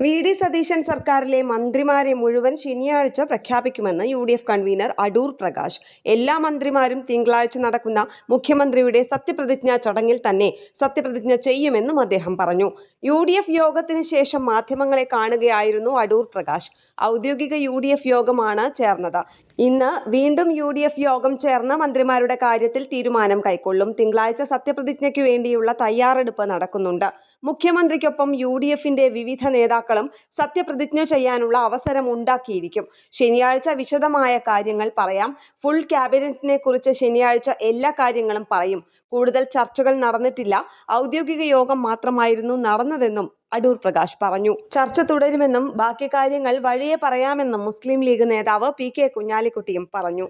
VD. Satheesan സർക്കാരിലെ മന്ത്രിമാരെ മുഴുവൻ ശനിയാഴ്ച പ്രഖ്യാപിക്കുമെന്ന് യു.ഡി.എഫ് കൺവീനർ അടൂർ പ്രകാശ്. എല്ലാ മന്ത്രിമാരും തിങ്കളാഴ്ച നടക്കുന്ന മുഖ്യമന്ത്രിയുടെ സത്യപ്രതിജ്ഞാ ചടങ്ങിൽ തന്നെ സത്യപ്രതിജ്ഞ ചെയ്യുമെന്നും അദ്ദേഹം പറഞ്ഞു. യു.ഡി.എഫ് യോഗത്തിന് ശേഷം മാധ്യമങ്ങളെ കാണുകയായിരുന്നു അടൂർ പ്രകാശ്. ഔദ്യോഗിക യു.ഡി.എഫ് യോഗമാണ് ചേർന്നത്. ഇന്ന് വീണ്ടും യു.ഡി.എഫ് യോഗം ചേർന്ന് മന്ത്രിമാരുടെ കാര്യത്തിൽ തീരുമാനം കൈക്കൊള്ളും. തിങ്കളാഴ്ച സത്യപ്രതിജ്ഞയ്ക്കു വേണ്ടിയുള്ള തയ്യാറെടുപ്പ് നടക്കുന്നുണ്ട്. മുഖ്യമന്ത്രിക്കൊപ്പം യു.ഡി.എഫിന്റെ വിവിധ നേതാക്കളും സത്യപ്രതിജ്ഞ ചെയ്യാനുള്ള അവസരം ഉണ്ടാക്കിയിരിക്കും. ശനിയാഴ്ച വിശദമായ കാര്യങ്ങൾ പറയാം. ഫുൾ ക്യാബിനറ്റിനെ കുറിച്ച് ശനിയാഴ്ച എല്ലാ കാര്യങ്ങളും പറയും. കൂടുതൽ ചർച്ചകൾ നടന്നിട്ടില്ല. ഔദ്യോഗിക യോഗം മാത്രമായിരുന്നു നടന്നതെന്നും അടൂർ പ്രകാശ് പറഞ്ഞു. ചർച്ച തുടരുമെന്നും ബാക്കി കാര്യങ്ങൾ വഴിയെ പറയാമെന്നും മുസ്ലിം ലീഗ് നേതാവ് പി.കെ. കുഞ്ഞാലിക്കുട്ടിയും പറഞ്ഞു.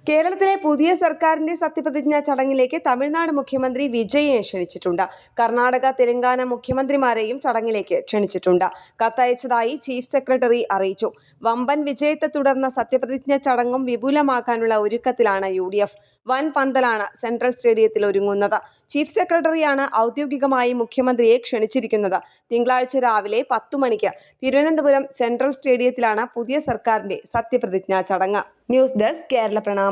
കേരളത്തിലെ പുതിയ സർക്കാരിന്റെ സത്യപ്രതിജ്ഞാ ചടങ്ങിലേക്ക് തമിഴ്നാട് മുഖ്യമന്ത്രി വിജയിയെ ക്ഷണിച്ചിട്ടുണ്ട്. കർണാടക, തെലങ്കാന മുഖ്യമന്ത്രിമാരെയും ചടങ്ങിലേക്ക് ക്ഷണിച്ചിട്ടുണ്ട്. കത്തയച്ചതായി ചീഫ് സെക്രട്ടറി അറിയിച്ചു. വമ്പൻ വിജയത്തെ തുടർന്ന് സത്യപ്രതിജ്ഞ ചടങ്ങും വിപുലമാക്കാനുള്ള ഒരുക്കത്തിലാണ് യു.ഡി.എഫ്. വൻ പന്തലാണ് സെൻട്രൽ സ്റ്റേഡിയത്തിൽ ഒരുങ്ങുന്നത്. ചീഫ് സെക്രട്ടറിയാണ് ഔദ്യോഗികമായി മുഖ്യമന്ത്രിയെ ക്ഷണിച്ചിരിക്കുന്നത്. തിങ്കളാഴ്ച രാവിലെ 10 മണിക്ക് തിരുവനന്തപുരം സെൻട്രൽ സ്റ്റേഡിയത്തിലാണ് പുതിയ സർക്കാരിന്റെ സത്യപ്രതിജ്ഞാ ചടങ്ങ്. ന്യൂസ് ഡെസ്ക് കേരള പ്രണാമം.